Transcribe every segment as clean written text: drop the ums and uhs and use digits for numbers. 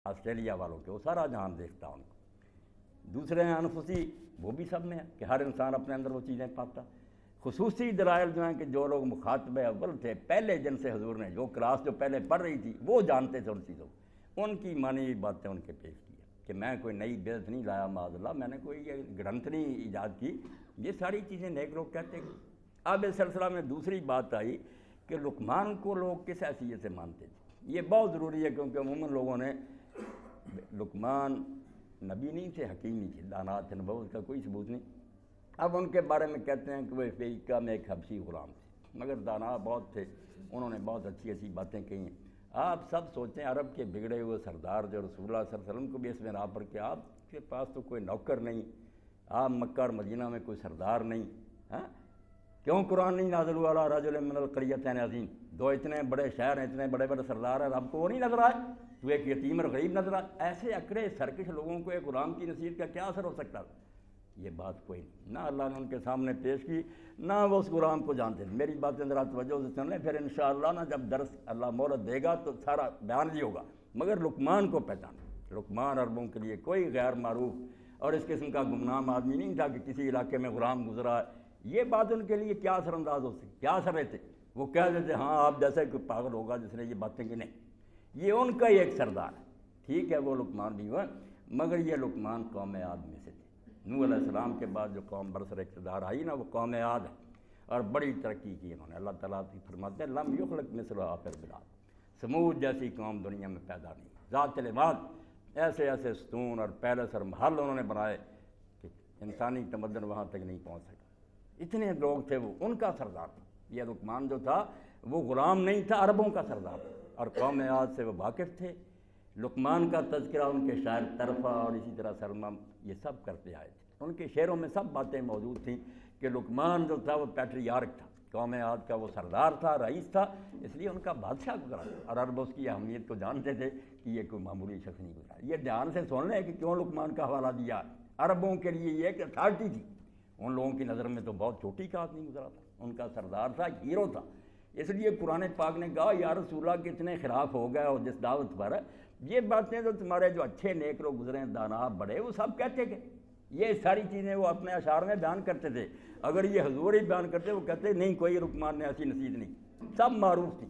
Australia والوں کے، وہ سارا جہان دیکھتا ان کو۔ دوسرے ہیں انفسی، وہ بھی سب میں ہے کہ ہر انسان اپنے اندر وہ چیزیں پاتا۔ خصوصی دلائل جو ہیں کہ جو لوگ مخاطب اول تھے، پہلے جن سے حضور نے جو کلاس جو پہلے پڑھ رہی تھی وہ جانتے تھے ان چیزوں کو، ان کی مانی ہوئی باتیں ان کے پیش کی کہ میں کوئی نئی بدعت نہیں لایا معاذ اللہ، میں نے کوئی یہ گرنتھ نہیں ایجاد کی، یہ ساری چیزیں نیک لوگ کہتے ہیں۔ اب اس سلسلہ میں دوسری بات آئی کہ لقمان کو لوگ کس حیثیت سے مانتے تھے، یہ بہت ضروری ہے کیونکہ عموماً لوگوں نے لقمان نبی نہیں تھے، حکیم نہیں تھے، دانا تھے، نبوت کا کوئی ثبوت نہیں۔ اب ان کے بارے میں کہتے ہیں کہ وہ افریقہ میں ایک حبشی غلام تھے، مگر دانا بہت تھے، انہوں نے بہت اچھی اچھی باتیں کہی ہیں۔ آپ سب سوچیں عرب کے بگڑے ہوئے سردار جو رسول اللہ صلی اللہ علیہ وسلم کو بھی اس میں راہ پر کہ آپ کے پاس تو کوئی نوکر نہیں، آپ مکہ اور مدینہ میں کوئی سردار نہیں، ہاں کیوں قرآن نہیں نازل ہوا علی رجل من القریتین عظیم، دو اتنے بڑے شہر ہیں، اتنے بڑے بڑے سردار ہیں، آپ کو وہ نہیں نظر آئے، تو ایک یتیم اور غریب نظر آئے؟ ایسے اکڑے سرکش لوگوں کو ایک غلام کی نصیحت کا کیا اثر ہو سکتا؟ یہ بات کوئی نہیں، نہ اللہ نے ان کے سامنے پیش کی، نہ وہ اس غلام کو جانتے تھے۔ میری باتیں ذرا توجہ سے سن لیں، پھر انشاءاللہ نا جب درس اللہ مہلت دے گا تو سارا بیان بھی ہوگا۔ مگر لقمان کو پہچانا، لقمان عربوں کے لیے کوئی غیر معروف اور اس قسم کا گمنام آدمی نہیں تھا کہ کسی علاقے میں غلام گزرا ہے۔ یہ بات ان کے لیے کیا اثر انداز ہو سکتی، کیا اثر رہتے؟ وہ کہہ دیتے ہاں آپ جیسے کوئی پاگل ہوگا جس نے یہ باتیں کی، نہیں، یہ ان کا ہی ایک سردار ہے، ٹھیک ہے وہ لقمان بھی ہوا، مگر یہ لقمان قوم عاد میں سے تھے۔ نوح علیہ السلام کے بعد جو قوم برسر اقتدار آئی نا وہ قوم عاد ہے، اور بڑی ترقی کی انہوں نے۔ اللہ تعالیٰ کی فرماتے ہیں لم یخلق مثلھا فی البلاد، سمود جیسی قوم دنیا میں پیدا نہیں، ذات العماد، ایسے ایسے ستون اور پیلس اور محل انہوں نے بنائے کہ انسانی تمدن وہاں تک نہیں پہنچ سکا، اتنے لوگ تھے، وہ ان کا سردار تھا۔ یہ لقمان جو تھا وہ غلام نہیں تھا، عربوں کا سردار تھا، اور قوم عاد سے وہ واقف تھے۔ لقمان کا تذکرہ ان کے شاعر طرفہ اور اسی طرح سلمہ یہ سب کرتے آئے تھے، ان کے شعروں میں سب باتیں موجود تھیں کہ لقمان جو تھا وہ پیٹریارک تھا، قوم عاد کا وہ سردار تھا، رئیس تھا، اس لیے ان کا بادشاہ گزرا، اور عرب اس کی اہمیت کو جانتے تھے کہ یہ کوئی معمولی شخص نہیں گزرا۔ یہ دھیان سے سن لیں کہ کیوں لقمان کا حوالہ دیا، عربوں کے لیے یہ ایک اتھارٹی تھی، ان لوگوں کی نظر میں تو بہت چھوٹی کا آدمی گزرا تھا، ان کا سردار تھا، ہیرو تھا۔ اس لیے قرآن پاک نے کہا یا رسول اللہ کے اتنے خلاف ہو گئے اور جس دعوت پر یہ باتیں تو تمہارے جو اچھے نیک لوگ گزرے ہیں، دانا بڑے، وہ سب کہتے کہ یہ ساری چیزیں وہ اپنے اشعار میں بیان کرتے تھے۔ اگر یہ حضور ہی بیان کرتے وہ کہتے نہیں کوئی لقمان نے ایسی نصیحت نہیں کی، سب معروف تھی،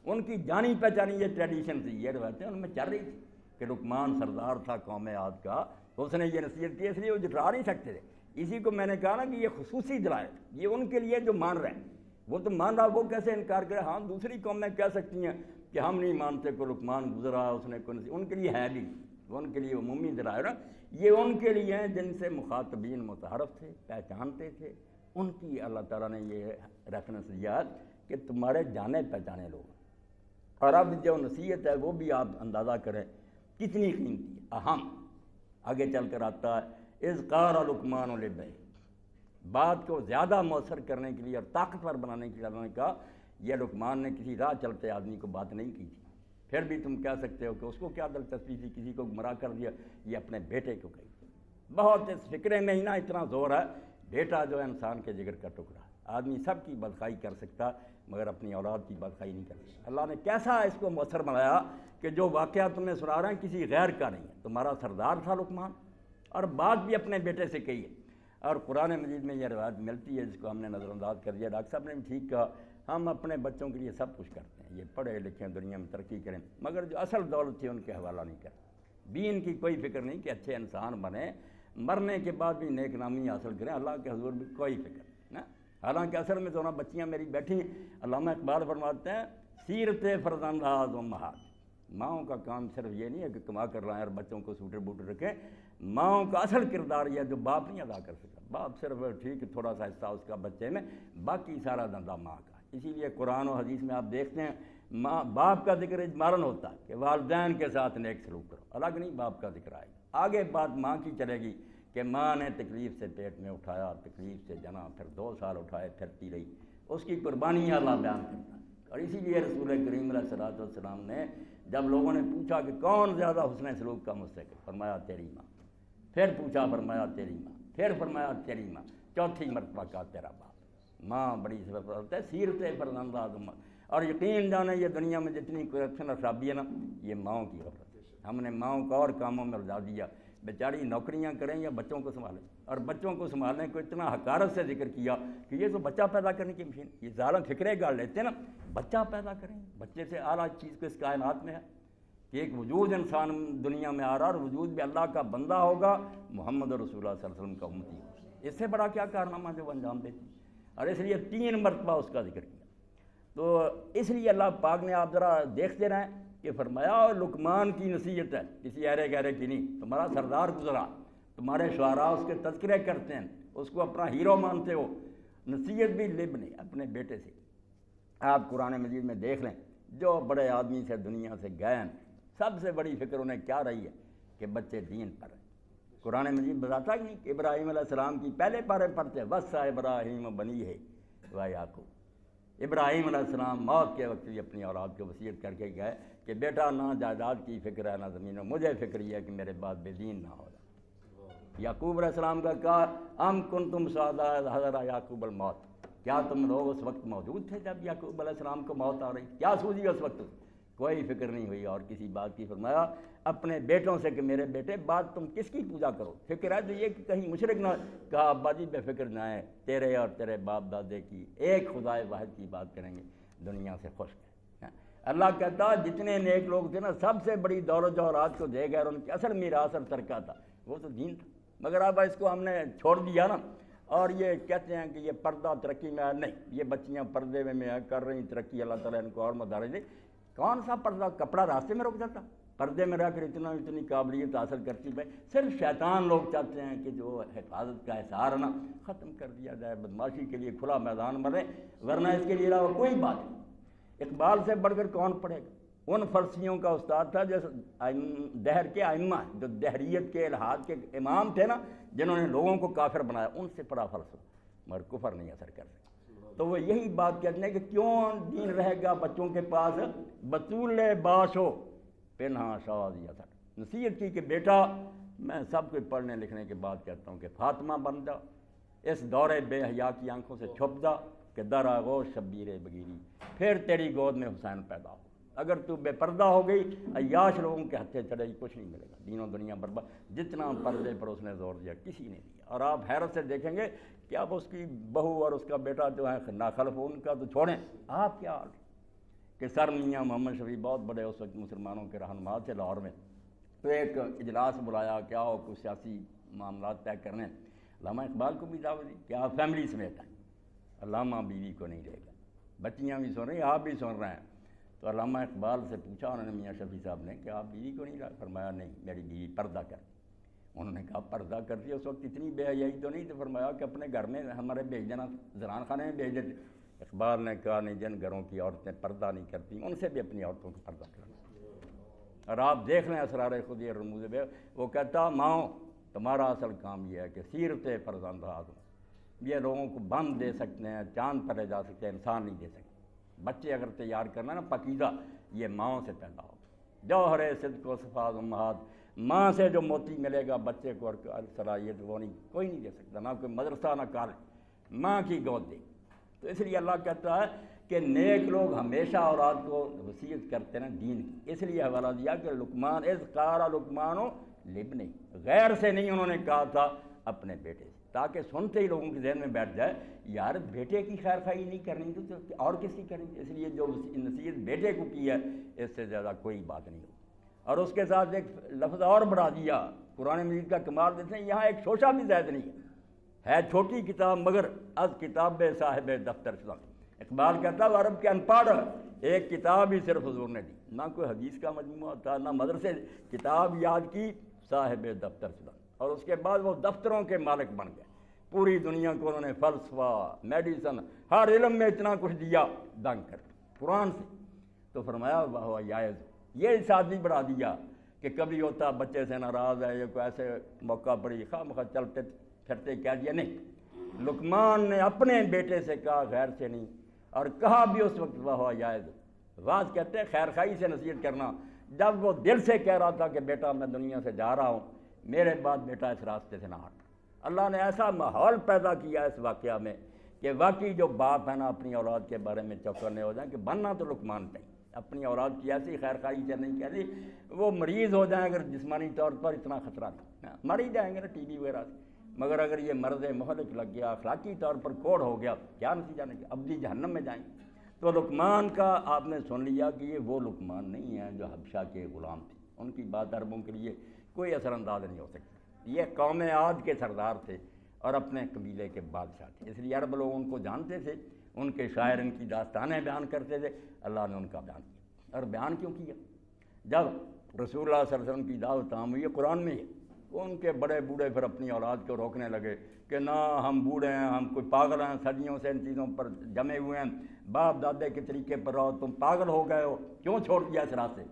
ان کی جانی پہچانی یہ ٹریڈیشن تھی، یہ روایتیں ان میں چل رہی تھی کہ لقمان سردار تھا قوم عاد کا، اس نے یہ نصیحت کی، اس لیے وہ جٹلا نہیں سکتے تھے۔ اسی کو میں نے کہا نا کہ یہ خصوصی دلائل، یہ ان کے لیے جو مان رہے ہیں، وہ تو مان رہا، وہ کیسے انکار کرے؟ ہاں دوسری قومیں کہہ سکتی ہیں کہ ہم نہیں مانتے کو لقمان گزرا، اس نے کوئی ان کے لیے ہے بھی، ان کے لیے عمومی دلائل، یہ ان کے لیے ہیں جن سے مخاطبین متعارف تھے، پہچانتے تھے، ان کی اللہ تعالیٰ نے یہ ریفرنس دیا کہ تمہارے جانے پہچانے لوگ۔ اور اب جو نصیحت ہے وہ بھی آپ اندازہ کریں کتنی قیمتی ہے، اہم، آگے چل کر آتا ہے اذ قال لقمان لابنہ، بات کو زیادہ مؤثر کرنے کے لیے اور طاقتور بنانے کے لیے اللہ نے کہا یہ لقمان نے کسی راہ چلتے آدمی کو بات نہیں کی تھی، پھر بھی تم کہہ سکتے ہو کہ اس کو کیا دلچسپی تھی، کسی کو گمراہ کر دیا، یہ اپنے بیٹے کو کہی۔ بہت اس فکرے میں ہی نا اتنا زور ہے، بیٹا جو ہے انسان کے جگر کا ٹکڑا، آدمی سب کی بدخوائی کر سکتا مگر اپنی اولاد کی بدخوائی نہیں کر سکتا۔ اللہ نے کیسا اس کو مؤثر بنایا کہ جو واقعہ تمہیں سنا رہے ہیں کسی غیر کا نہیں ہے، تمہارا سردار تھا لقمان، اور بات بھی اپنے بیٹے سے کہی ہے۔ اور قرآن مجید میں یہ روایت ملتی ہے جس کو ہم نے نظر انداز کر دیا، ڈاکٹر صاحب نے بھی ٹھیک کہا، ہم اپنے بچوں کے لیے سب کچھ کرتے ہیں، یہ پڑھے لکھیں دنیا میں ترقی کریں، مگر جو اصل دولت تھی ان کے حوالہ نہیں کرتے، دین کی کوئی فکر نہیں کہ اچھے انسان بنیں، مرنے کے بعد بھی نیک نامی حاصل کریں، اللہ کے حضور بھی کوئی فکر نہیں نا۔ حالانکہ اصل میں تو نا بچیاں میری بیٹھی ہیں، علامہ اقبال فرماتے ہیں سیرت فرزنداز امہات، ماؤں کا کام صرف یہ نہیں ہے کہ کما کر لائیں اور بچوں کو سوٹر بوٹر رکھیں، ماؤں کا اصل کردار یہ ہے جو باپ نہیں ادا کر سکتا، باپ صرف ٹھیک تھوڑا سا حصہ اس کا بچے میں، باقی سارا دھندا ماں کا۔ اسی لیے قرآن و حدیث میں آپ دیکھتے ہیں ماں باپ کا ذکر اجمالاً ہوتا ہے کہ والدین کے ساتھ نیک سلوک کرو، الگ نہیں باپ کا ذکر آئے گا، آگے بات ماں کی چلے گی کہ ماں نے تکلیف سے پیٹ میں اٹھایا، تکلیف سے جنا، پھر 2 سال اٹھائے، پھرتی رہی، اس کی قربانی اللہ بیان کرتا ہے۔ اور اسی لیے رسول کریم علیہ الصلوۃ والسلام نے جب لوگوں نے پوچھا کہ کون زیادہ حسن سلوک کا مستحق، فرمایا تیری ماں، پھر پوچھا فرمایا تیری ماں، پھر فرمایا تیری ماں، چوتھی مرتبہ کہا تیرا باپ۔ ماں بڑی صفت ہے، سیرت فرزنداز امہات، اور یقین جانے یہ دنیا میں جتنی کرپشن اور خرابی ہے نا یہ ماؤں کی غفلت ہے، ہم نے ماؤں کو اور کاموں میں لگا دیا، بیچاری نوکریاں کریں یا بچوں کو سنبھالیں، اور بچوں کو سنبھالنے کو اتنا حقارت سے ذکر کیا کہ یہ تو بچہ پیدا کرنے کی مشین، یہ ظالم فکرے گاڑ لیتے ہیں نا، بچہ پیدا کریں، بچے سے اعلیٰ چیز کو اس کائنات میں ہے کہ ایک وجود انسان دنیا میں آ رہا اور وجود بھی اللہ کا بندہ ہوگا، محمد رسول اللہ صلی اللہ علیہ وسلم کا امتی ہوگا، اس سے بڑا کیا کارنامہ جو انجام دیتی، اور اس لیے 3 مرتبہ اس کا ذکر کیا۔ تو اس لیے اللہ پاک نے، آپ ذرا دیکھتے رہیں کہ فرمایا لقمان کی نصیحت ہے، کسی ایرے گہرے کی نہیں، تمہارا سردار گزرا، تمہارے شعراء اس کے تذکرے کرتے ہیں، اس کو اپنا ہیرو مانتے ہو، نصیحت بھی لبنی اپنے بیٹے سے۔ آپ قرآن مجید میں دیکھ لیں، جو بڑے آدمی سے دنیا سے گئے ہیں، سب سے بڑی فکر انہیں کیا رہی ہے کہ بچے دین پر ہیں۔ قرآن مجید بتاتا کہ نہیں کہ ابراہیم علیہ السلام کی پہلے پارے پڑھتے ہیں، وَصَّىٰ ابراہیم بنی ہے و یعقوب، ابراہیم علیہ السلام موت کے وقت بھی اپنی اولاد کو وصیت کر کے گئے کہ بیٹا نہ جائیداد کی فکر ہے نہ زمین، مجھے فکر یہ ہے کہ میرے بعد بے دین نہ ہو جائے۔ یعقوب علیہ السلام کا کہا ام کنتم شہداء اذ حضر یعقوب الموت، کیا تم لوگ اس وقت موجود تھے جب یعقوب علیہ السلام کو موت آ رہی، کیا سوجی اس وقت، کوئی فکر نہیں ہوئی اور کسی بات کی۔ فرمایا اپنے بیٹوں سے کہ میرے بیٹے بعد تم کس کی پوجا کرو، فکر ہے تو یہ کہ کہیں مشرک نہ، کہا ابا جی بے فکر نہ ہے، تیرے اور تیرے باپ دادے کی ایک خدائے واحد کی بات کریں گے، دنیا سے خوش ہیں۔ اللہ کہتا جتنے نیک لوگ تھے نا، سب سے بڑی دور و جوہرات کو دے گئے اور ان کی اصل میراث اور ترکہ تھا وہ تو دین تھا، مگر اب اس کو ہم نے چھوڑ دیا نا، اور یہ کہتے ہیں کہ یہ پردہ ترقی میں ہے، نہیں، یہ بچیاں پردے میں کر رہی ترقی، اللہ تعالیٰ ان کو اور مدارج دے۔ کون سا پردہ، کپڑا راستے میں رک جاتا، پردے میں رہ کر اتنی قابلیت حاصل کرتی ہے، صرف شیطان لوگ چاہتے ہیں کہ جو حفاظت کا احسار ہے نا ختم کر دیا جائے، بدماشی کے لیے کھلا میدان بنے، ورنہ اس کے لیے علاوہ کوئی بات نہیں۔ اقبال سے بڑھ کر کون پڑھے گا؟ ان فرسیوں کا استاد تھا جیسے دہر کے ائمہ، جو دہریت کے الحاد کے امام تھے نا، جنہوں نے لوگوں کو کافر بنایا، ان سے پڑھا فلسفہ، مگر کفر نہیں اثر کر سکتا۔ تو وہ یہی بات کہتے ہیں کہ کیوں دین رہے گا بچوں کے پاس، بطول باش ہو پنہا شاد یا تھا، نصیحت کی کہ بیٹا میں سب کچھ پڑھنے لکھنے کے بعد کہتا ہوں کہ فاطمہ بن جا، اس دور بے حیا کی آنکھوں سے چھپ جا کہ در آغوش شبیر بگیری، پھر تیری گود میں حسین پیدا ہو۔ اگر تو بے پردہ ہو گئی، عیاش لوگوں کے ہتھے چڑھے گی، کچھ نہیں ملے گا، دین و دنیا برباد۔ جتنا پردے پر اس نے زور دیا کسی نے دیا، اور آپ حیرت سے دیکھیں گے کہ اب اس کی بہو اور اس کا بیٹا جو ہے ناخلف، ان کا تو چھوڑیں، آپ کیا حال کہ سر میاں محمد شفیع بہت بڑے اس وقت مسلمانوں کے رہنما تھے لاہور میں، تو ایک اجلاس بلایا، کیا ہو کچھ سیاسی معاملات طے کرنے، علامہ اقبال کو بھی دعوت دی کہ آپ فیملی سمیت ہیں، علامہ بیوی کو نہیں لے گا، بچیاں بھی سن رہی ہیں، آپ بھی سن رہے ہیں۔ تو علامہ اقبال سے پوچھا انہوں نے میاں شفیع صاحب نے کہ آپ بیوی کو نہیں لائے؟ فرمایا نہیں، میری بیوی پردہ کر۔ انہوں نے کہا پردہ کرتی ہے، اس وقت اتنی بے حیائی تو نہیں، تو فرمایا کہ اپنے گھر میں ہمارے بھیج دینا، زنان خانے میں بھیج دیتے۔ اقبال نے کہا نہیں، جن گھروں کی عورتیں پردہ نہیں کرتی ان سے بھی اپنی عورتوں کو پردہ کرنا۔ اور آپ دیکھ لیں اسرار خودی اور رموز بے، وہ کہتا ماؤں تمہارا اصل کام یہ ہے کہ سیرت فرزندات، یہ لوگوں کو بم دے سکتے ہیں، چاند پر لے جا سکتے ہیں، انسان نہیں دے سکتے۔ بچے اگر تیار کرنا نا پاکیزہ، یہ ماؤں سے پیدا ہو، جوہر صدق و صفات امہات، ماں سے جو موتی ملے گا بچے کو اور صلاحیت وہ نہیں، کوئی نہیں دے سکتا، نہ کوئی مدرسہ نہ کالج، ماں کی گود دے۔ تو اس لیے اللہ کہتا ہے کہ نیک لوگ ہمیشہ اولاد کو وصیت کرتے ہیں دین کی، اس لیے حوالہ دیا کہ لقمان اذ قال لقمان لابنہ، غیر سے نہیں انہوں نے کہا تھا اپنے بیٹے سے، تاکہ سنتے ہی لوگوں کے ذہن میں بیٹھ جائے یار بیٹے کی خیر خواہی نہیں کرنی تو اور کس کی کرنی۔ اس لیے جو نصیحت بیٹے کو کی ہے اس سے زیادہ کوئی بات نہیں ہو۔ اور اس کے ساتھ ایک لفظ اور بڑھا دیا، قرآن مجید کا کمال دیتے ہیں، یہاں ایک شوشہ بھی زائد نہیں ہے چھوٹی کتاب مگر از کتاب صاحب دفتر شدہ۔ اقبال کہتا ہے عرب کے ان پڑھ، ایک کتاب ہی صرف حضور نے دی، نہ کوئی حدیث کا مجموعہ تھا نہ مدرسے، کتاب یاد کی صاحب دفتر شدہ، اور اس کے بعد وہ دفتروں کے مالک بن گئے، پوری دنیا کو انہوں نے فلسفہ، میڈیسن، ہر علم میں اتنا کچھ دیا دنگ کر قرآن سے۔ تو فرمایا وہ یائز، یہ ساتھ بھی بڑھا دیا کہ کبھی ہوتا بچے سے ناراض ہے یا کوئی ایسے موقع پڑی خواہ مخواہ چلتے پھرتے کہہ دیا، نہیں، لقمان نے اپنے بیٹے سے کہا غیر سے نہیں، اور کہا بھی اس وقت وہ یائز۔ بعض کہتے ہیں خیر خواہی سے نصیحت کرنا، جب وہ دل سے کہہ رہا تھا کہ بیٹا میں دنیا سے جا رہا ہوں، میرے بعد بیٹا اس راستے سے نہ ہٹ۔ اللہ نے ایسا ماحول پیدا کیا اس واقعہ میں کہ واقعی جو باپ ہے نا اپنی اولاد کے بارے میں چوکنے ہو جائیں کہ بننا تو لقمان چاہیے، اپنی اولاد کی ایسی خیر خواہی نہیں کہتی، وہ مریض ہو جائیں اگر جسمانی طور پر اتنا خطرہ نہیں، مر ہی جائیں گے نا ٹی بی وغیرہ سے، مگر اگر یہ مرض مہلک لگ گیا، اخلاقی طور پر کوڑ ہو گیا، کیا نتیجہ نہیں، ابدی جہنم میں جائیں گے۔ تو لقمان کا آپ نے سن لیا کہ یہ وہ لقمان نہیں ہیں جو حبشہ کے غلام تھے، ان کی بات عربوں کے لیے کوئی اثر انداز نہیں ہو سکتی۔ یہ قوم عاد کے سردار تھے اور اپنے قبیلے کے بادشاہ تھے، اس لیے عرب لوگ ان کو جانتے تھے، ان کے شاعر ان کی داستانیں بیان کرتے تھے، اللہ نے ان کا بیان کیا۔ اور بیان کیوں کیا؟ جب رسول اللہ صلی اللہ علیہ وسلم کی دعوت عام ہوئی ہے قرآن میں، ان کے بڑے بوڑھے پھر اپنی اولاد کو روکنے لگے کہ نہ ہم بوڑھے ہیں، ہم کوئی پاگل ہیں، صدیوں سے ان چیزوں پر جمے ہوئے ہیں، باپ دادے کے طریقے پر رہو، تم پاگل ہو گئے ہو، کیوں چھوڑ دیا اس راستے؟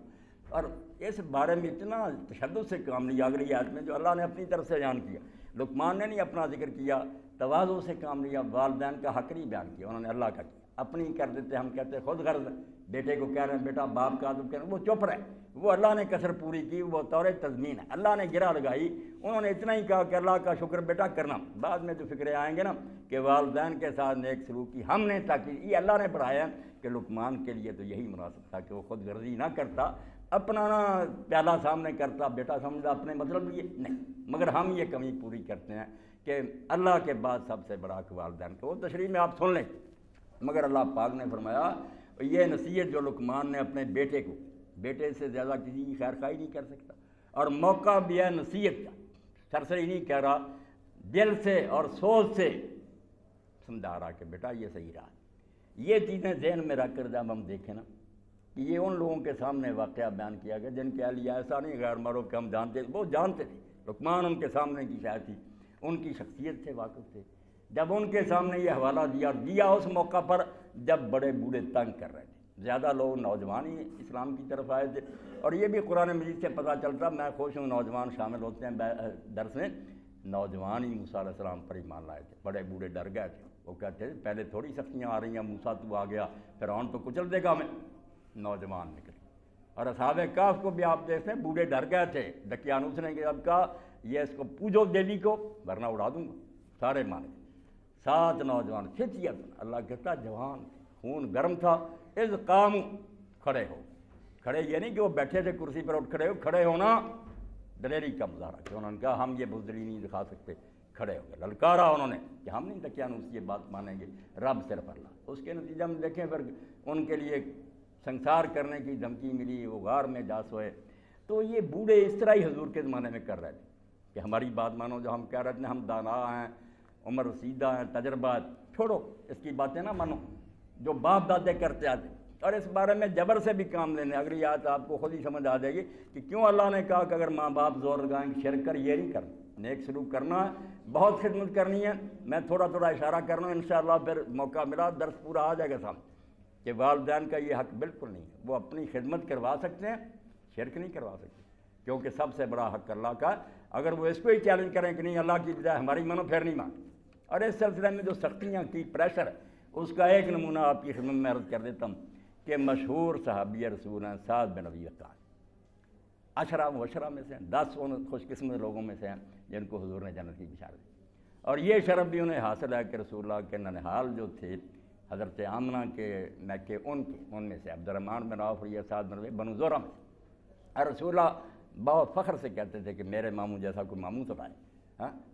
اور اس بارے میں اتنا تشدد سے کام لیا اگلی آیت میں جو اللہ نے اپنی طرف سے بیان کیا۔ لقمان نے نہیں اپنا ذکر کیا، تواضع سے کام لیا، والدین کا حق نہیں بیان کیا، انہوں نے اللہ کا کیا۔ اپنی کر دیتے، ہم کہتے خود غرض، بیٹے کو کہہ رہے ہیں بیٹا باپ کا ادب کہہ رہے ہیں، وہ چپ رہے، وہ اللہ نے کسر پوری کی، وہ طور تضمین ہے، اللہ نے گرہ لگائی، انہوں نے اتنا ہی کہا کہ اللہ کا شکر بیٹا کرنا۔ بعد میں جو فکرے آئیں گے نا کہ والدین کے ساتھ نیک سلوک کی ہم نے تاکہ یہ اللہ نے بڑھایا کہ لقمان کے لیے تو یہی مناسب تھا کہ وہ خود غرضی نہ کرتا، اپنا نہ پیالہ سامنے کرتا، بیٹا سمجھتا اپنے مطلب یہ نہیں، مگر ہم یہ کمی پوری کرتے ہیں کہ اللہ کے بعد سب سے بڑا کہ والدین کو، وہ تشریح میں آپ سن لیں۔ مگر اللہ پاک نے فرمایا یہ نصیحت جو لقمان نے اپنے بیٹے کو، بیٹے سے زیادہ کسی کی خیر خواہی نہیں کر سکتا، اور موقع بھی ہے نصیحت کا، سرسری نہیں کہہ رہا، دل سے اور سوچ سے سمجھا رہا کہ بیٹا یہ صحیح رہا۔ یہ چیزیں ذہن میں رکھ کر جب ہم دیکھیں نا کہ یہ ان لوگوں کے سامنے واقعہ بیان کیا گیا جن کے لیے ایسا نہیں غیر معروف کہ ہم جانتے، وہ جانتے تھے، لقمان ان کے سامنے کی شاید تھی، ان کی شخصیت سے واقف تھے، جب ان کے سامنے یہ حوالہ دیا اس موقع پر جب بڑے بوڑھے تنگ کر رہے تھے، زیادہ لوگ نوجوان ہی اسلام کی طرف آئے تھے، اور یہ بھی قرآن مجید سے پتہ چلتا، میں خوش ہوں نوجوان شامل ہوتے ہیں درس میں، نوجوان ہی موسیٰ علیہ السلام پر ایمان لائے تھے، بڑے بوڑھے ڈر گئے تھے، وہ کہتے تھے پہلے تھوڑی سختیاں آ رہی ہیں، موسیٰ تو آ گیا، فرعون تو کچل دے گا ہمیں، نوجوان نکلے۔ اور اصحاب کہف کو بھی آپ دیکھتے ہیں بوڑھے ڈر گئے تھے، دقیانوس نے کہ اب کہا یہ اس کو پوجو دیوی کو ورنہ اڑا دوں گا، سارے مان گئے۔ 7 نوجوان کھچیا، اللہ کہتا جوان خون گرم تھا، اس قام کھڑے ہو، کھڑے یہ نہیں کہ وہ بیٹھے تھے کرسی پر اٹھ کھڑے ہو، کھڑے ہونا دلیری کا مظاہرہ کہ انہوں نے کہا ہم یہ بزدلی نہیں دکھا سکتے، کھڑے ہو گئے، للکارا انہوں نے کہ ہم نہیں دقیانوس یہ بات مانیں گے، رب صرف اللہ۔ اس کے نتیجہ میں دیکھیں پھر ان کے لیے سنسار کرنے کی دھمکی ملی، وہ غار میں جا سوئے۔ تو یہ بوڑھے اس طرح ہی حضور کے زمانے میں کر رہے تھے کہ ہماری بات مانو، جو ہم کہہ رہے تھے ہم دانا ہیں، عمر رسیدہ ہیں، تجربہ، چھوڑو اس کی باتیں نہ مانو جو باپ دادے کرتے آتے، اور اس بارے میں جبر سے بھی کام لینے، اگلی آیت آپ کو خود ہی سمجھ آ جائے گی کہ کیوں اللہ نے کہا کہ اگر ماں باپ زور لگائیں گے شرک کر، یہ نہیں کرنا، نیک سلوک کرنا ہے، بہت خدمت کرنی ہے۔ میں تھوڑا تھوڑا اشارہ کر رہا ہوں، انشاءاللہ پھر موقع ملا درس پورا آ جائے گا سامنے کہ والدین کا یہ حق بالکل نہیں ہے، وہ اپنی خدمت کروا سکتے ہیں، شرک نہیں کروا سکتے، کیونکہ سب سے بڑا حق اللہ کا، اگر وہ اس کو ہی چیلنج کریں کہ نہیں اللہ کی بجائے ہماری مانو، پھر نہیں مان۔ اور اس سلسلے میں جو سختیاں کی پریشر، اس کا ایک نمونہ آپ کی خدمت میں عرض کر دیتا ہوں کہ مشہور صحابی رسول ہیں سعد بن ابی وقاص، عشرہ مبشرہ میں سے ہیں، 10 ان خوش قسمت لوگوں میں سے ہیں جن کو حضور نے جنت کی بشارت دی، اور یہ شرف بھی انہیں حاصل ہے کہ رسول اللہ کے ننہال جو تھے حضرت آمنہ کے میکے، ان میں سے عبد الرحمن بن عوف اور یہ سعد بن بنو زہرہ میں سے، اور رسول اللہ بہت فخر سے کہتے تھے کہ میرے ماموں جیسا کوئی ماموں تو پائے۔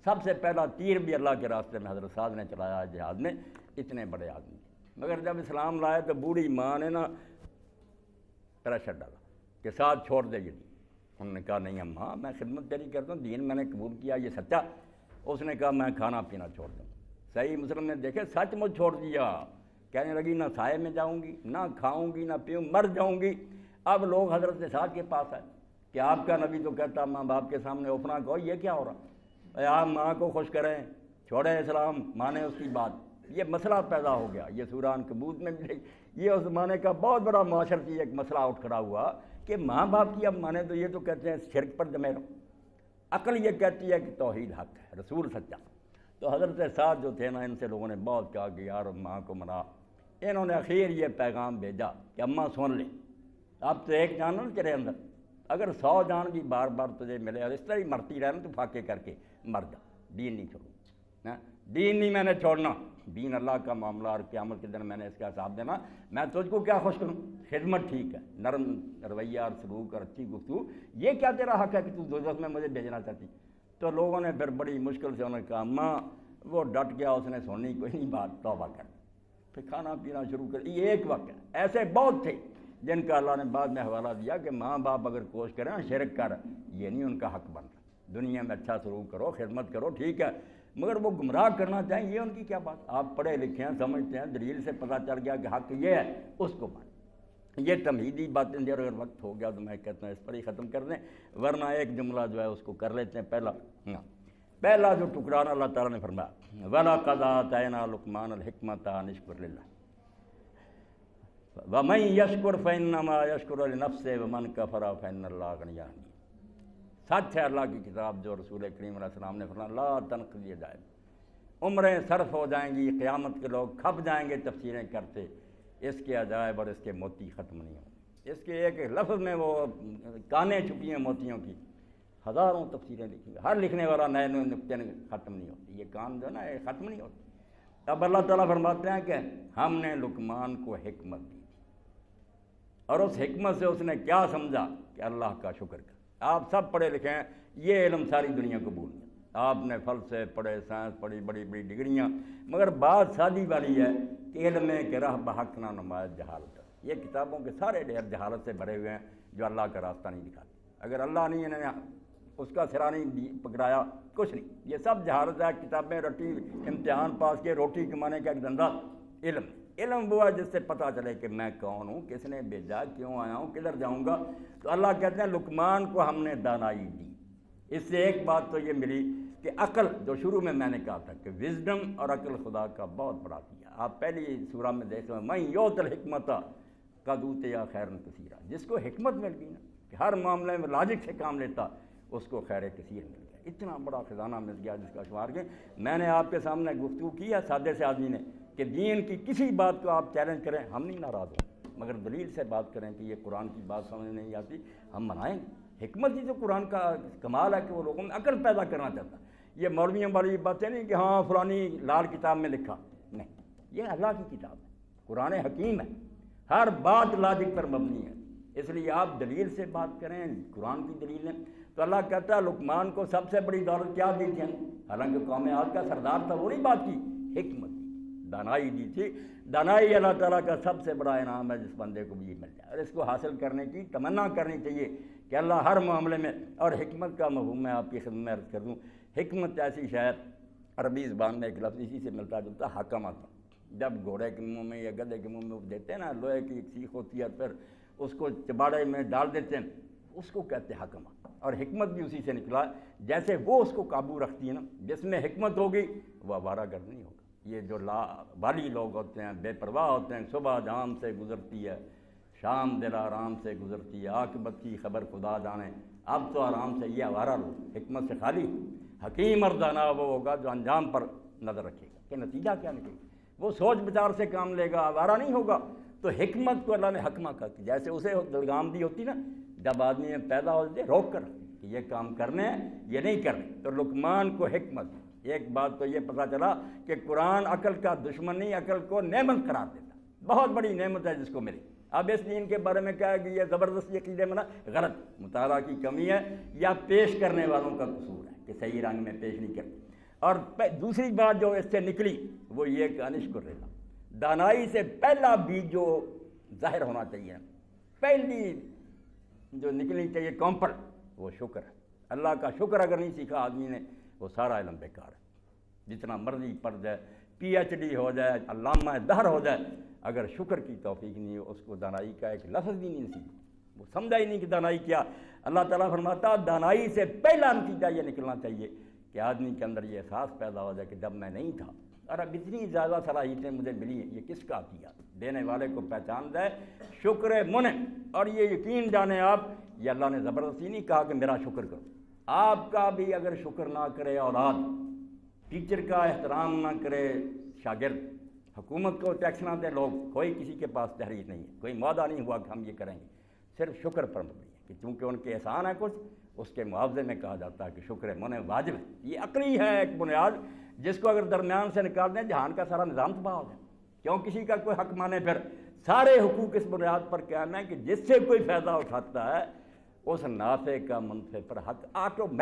سب سے پہلا تیر بھی اللہ کے راستے میں حضرت سعد نے چلایا جہاد میں، اتنے بڑے آدمی، مگر جب اسلام لائے تو بوڑھی ماں نے نا پریشر ڈالا کہ ساتھ چھوڑ دے یہ دین۔ انہوں نے کہا نہیں اماں میں خدمت تیری کرتا ہوں، دین میں نے قبول کیا یہ سچا۔ اس نے کہا میں کھانا پینا چھوڑ دوں۔ صحیح مسلم نے دیکھے سچ مجھ چھوڑ دیا، کہنے لگی نہ سائے میں جاؤں گی، نہ کھاؤں گی، نہ پیوں، مر جاؤں گی۔ اب لوگ حضرت سعد کے پاس آئے کہ آپ کا نبی تو کہتا ماں باپ کے سامنے اوپنا کہو، یہ کیا ہو رہا؟ آپ ماں کو خوش کریں، چھوڑیں اسلام، مانیں اس کی بات۔ یہ مسئلہ پیدا ہو گیا، یہ سورہ عنکبوت میں بھی یہ اس زمانے کا بہت بڑا معاشرتی ایک مسئلہ اٹھ کھڑا ہوا کہ ماں باپ کی اب مانیں تو یہ تو کہتے ہیں شرک پر جمے رہو، عقل یہ کہتی ہے کہ توحید حق ہے، رسول سچا۔ تو حضرت سعد جو تھے نا، ان سے لوگوں نے بہت کہا کہ یار ماں کو منا۔ انہوں نے اخیر یہ پیغام بھیجا کہ اماں سن لیں، اب تو ایک جان نہ تیرے اندر، اگر 100 جان بھی بار بار تجھے ملے اور اس طرح ہی مرتی رہنا تو پھاکے کر کے مر جا، دین نہیں چھوڑو۔ دین نہیں میں نے چھوڑنا، دین اللہ کا معاملہ، اور قیامت کے دن میں نے اس کا حساب دینا، میں تجھ کو کیا خوش کروں؟ خدمت ٹھیک ہے، نرم رویہ اور سلوک اور اچھی گفتگو، یہ کیا تیرا حق ہے کہ تو دوزخ میں مجھے بھیجنا چاہتی؟ تو لوگوں نے پھر بڑی مشکل سے انہوں نے کہا ماں، وہ ڈٹ گیا، اس نے سنی کوئی نہیں بات، توبہ کر، پھر کھانا پینا شروع کر۔ یہ ایک وقت ہے، ایسے بہت تھے جن کا اللہ نے بعد میں حوالہ دیا کہ ماں باپ اگر کوشش کریں شرک کر، یہ نہیں ان کا حق بنتا، دنیا میں اچھا سلوک کرو، خدمت کرو، ٹھیک ہے، مگر وہ گمراہ کرنا چاہیں یہ ان کی کیا بات؟ آپ پڑھے لکھے ہیں، سمجھتے ہیں، دلیل سے پتہ چل گیا کہ حق یہ ہے، اس کو مان۔ یہ تمہیدی باتیں دیر اگر وقت ہو گیا تو میں کہتا ہوں اس پر ہی ختم کر دیں، ورنہ ایک جملہ جو ہے اس کو کر لیتے ہیں۔ پہلا جو ٹکڑا اللہ تعالیٰ نے فرمایا وَلَقَدْ آتَيْنَا لُقْمَانَ الْحِكْمَةَ أَنِ اشْكُرْ لِلَّهِ وَمَن يَشْكُرْ فَإِنَّمَا يَشْكُرُ لِنَفْسِهِ وَمَن كَفَرَ فَإِنَّ اللَّهَ غَنِيٌّ حَمِيدٌ۔ سچ ہے اللہ کی کتاب جو رسول کریم علیہ السلام نے فرمایا لا تنقضی عجائب، عمریں صرف ہو جائیں گی، قیامت کے لوگ کھپ جائیں گے تفسیریں کرتے، اس کے عجائب اور اس کے موتی ختم نہیں ہوں گے۔ اس کے ایک لفظ میں وہ کانیں چھپی ہیں موتیوں کی، ہزاروں تفسیریں لکھی ہیں، ہر لکھنے والا نئے نئے نقطے ختم نہیں ہوتی، یہ کام جو ہے نا یہ ختم نہیں ہوتی۔ اب اللہ تعالیٰ فرماتے ہیں کہ ہم نے لقمان کو حکمت دی اور اس حکمت سے اس نے کیا سمجھا کہ اللہ کا شکر کر۔ آپ سب پڑھے لکھے ہیں، یہ علم ساری دنیا کو بھول گیا، آپ نے فلسفے پڑھے، سائنس پڑھی، بڑی بڑی ڈگریاں، مگر بات سادی والی ہے کہ علم کہ راہ بحق نہ نمایت جہالت۔ یہ کتابوں کے سارے ڈھیر جہالت سے بھرے ہوئے ہیں جو اللہ کا راستہ نہیں دکھاتے۔ اگر اللہ نہیں انہیں اس کا سرا نہیں پکڑایا کچھ نہیں، یہ سب جہالت ہے۔ کتابیں رٹی، امتحان پاس کے، روٹی کمانے کا ایک دھندا علم۔ علم وہ ہے جس سے پتہ چلے کہ میں کون ہوں، کس نے بھیجا، کیوں آیا ہوں، کدھر جاؤں گا۔ تو اللہ کہتے ہیں لقمان کو ہم نے دانائی دی۔ اس سے ایک بات تو یہ ملی کہ عقل، جو شروع میں نے کہا تھا کہ وزڈم اور عقل خدا کا بہت بڑا دیا۔ آپ پہلی سورہ میں دیکھ رہے ہیں من یؤت الحکمۃ قد اوتی خیرا کثیرا، جس کو حکمت مل گئی نا کہ ہر معاملے میں لاجک سے کام لیتا، اس کو خیر کثیر مل گیا، اتنا بڑا خزانہ مل گیا جس کا شمار کے۔ میں نے آپ کے سامنے گفتگو کی ہے سادے سے آدمی نے کہ دین کی کسی بات کو آپ چیلنج کریں، ہم نہیں ناراض ہوں، مگر دلیل سے بات کریں کہ یہ قرآن کی بات سمجھ نہیں آتی، ہم منائیں گے۔ حکمت ہی تو قرآن کا کمال ہے کہ وہ لوگوں میں عقل پیدا کرنا چاہتا ہے۔ یہ مولویوں والی باتیں نہیں کہ ہاں فلانی لال کتاب میں لکھا، نہیں، یہ اللہ کی کتاب ہے، قرآن حکیم ہے، ہر بات لاجک پر مبنی ہے، اس لیے آپ دلیل سے بات کریں، قرآن کی دلیل ہے۔ تو اللہ کہتا ہے لقمان کو سب سے بڑی دولت کیا دی تھی، حالانکہ قوم عاد کا سردار تھا، وہ نہیں بات کی، حکمت دی، دانائی دی تھی۔ دانائی اللہ تعالیٰ کا سب سے بڑا انعام ہے جس بندے کو بھی مل جائے، اور اس کو حاصل کرنے کی تمنا کرنی چاہیے کہ اللہ ہر معاملے میں۔ اور حکمت کا مفہوم میں آپ کی خدمت میں عرض کر دوں، حکمت ایسی شاید عربی زبان میں ایک لفظ اسی سے ملتا جلتا حکمت۔ جب گھوڑے کے منہ میں یا گدھے کے منہ میں دیتے ہیں نا، لوہے کی ایک سیخ ہوتی ہے، پھر اس کو چباڑے میں ڈال دیتے ہیں، اس کو کہتے ہیں حکمت۔ اور حکمت بھی اسی سے نکلا، جیسے وہ اس کو قابو رکھتی ہے نا، جس میں حکمت ہوگی وہ آوارہ گرد نہیں ہوگا۔ یہ جو والی لوگ ہوتے ہیں، بے پرواہ ہوتے ہیں، صبح جام سے گزرتی ہے، شام دل آرام سے گزرتی ہے، عاقبت کی خبر خدا جانے، اب تو آرام سے، یہ آوارہ لوگ حکمت سے خالی۔ حکیم اور دانا وہ ہوگا جو انجام پر نظر رکھے گا کہ نتیجہ کیا نکلے گا، وہ سوچ بچار سے کام لے گا، آوارہ نہیں ہوگا۔ تو حکمت کو اللہ نے حکمہ کہا کہ جیسے اسے لگام دی ہوتی نا، جب آدمی میں پیدا ہو جاتے روک کر کہ یہ کام کرنے ہیں، یہ نہیں کرنے۔ تو لقمان کو حکمت، ایک بات تو یہ پتہ چلا کہ قرآن عقل کا دشمن نہیں، عقل کو نعمت قرار دیتا، بہت بڑی نعمت ہے جس کو ملی۔ اب اس دین کے بارے میں کہا کہ یہ زبردستی عقیدے میں نا غلط، مطالعہ کی کمی ہے یا پیش کرنے والوں کا قصور ہے کہ صحیح رنگ میں پیش نہیں کرتے۔ اور دوسری بات جو اس سے نکلی وہ یہ کہ انشکر للہ، دانائی سے پہلا بیج جو ظاہر ہونا چاہیے، پہلی جو نکلنی چاہیے کمپل، وہ شکر ہے۔ اللہ کا شکر اگر نہیں سیکھا آدمی نے، وہ سارا علم بیکار ہے، جتنا مرضی پڑھ جائے، پی ایچ ڈی ہو جائے، علامہ دہر ہو جائے، اگر شکر کی توفیق نہیں ہو، اس کو دانائی کا ایک لفظ بھی نہیں نصیب، وہ سمجھا ہی نہیں کہ دانائی کیا۔ اللہ تعالیٰ فرماتا دانائی سے پہلا نتیجہ یہ نکلنا چاہیے کہ آدمی کے اندر یہ احساس پیدا ہو جائے کہ جب میں نہیں تھا، اور اب اتنی زیادہ صلاحیتیں مجھے ملی ہیں، یہ کس کا کیا؟ دینے والے کو پہچان جائے، شکر منعم۔ اور یہ یقین جانے آپ، یہ اللہ نے زبردستی نہیں کہا کہ میرا شکر کرو۔ آپ کا بھی اگر شکر نہ کرے اولاد، ٹیچر کا احترام نہ کرے شاگرد، حکومت کو ٹیکس نہ دے لوگ، کوئی کسی کے پاس تحریر نہیں ہے، کوئی معاہدہ نہیں ہوا کہ ہم یہ کریں گے، صرف شکر پر مبنی ہے کہ چونکہ ان کے احسان ہے کچھ، اس کے معاوضے میں کہا جاتا ہے کہ شکر منع واجب ہے. یہ عقلی ہے ایک بنیاد جس کو اگر درمیان سے نکال دیں جہان کا سارا نظام تباہ ہو جائے. کیوں کسی کا کوئی حق مانے؟ پھر سارے حقوق اس بنیاد پر قائم ہیں کہ جس سے کوئی فائدہ اٹھاتا ہے اس نافع کا منفع پر حق آٹومیٹک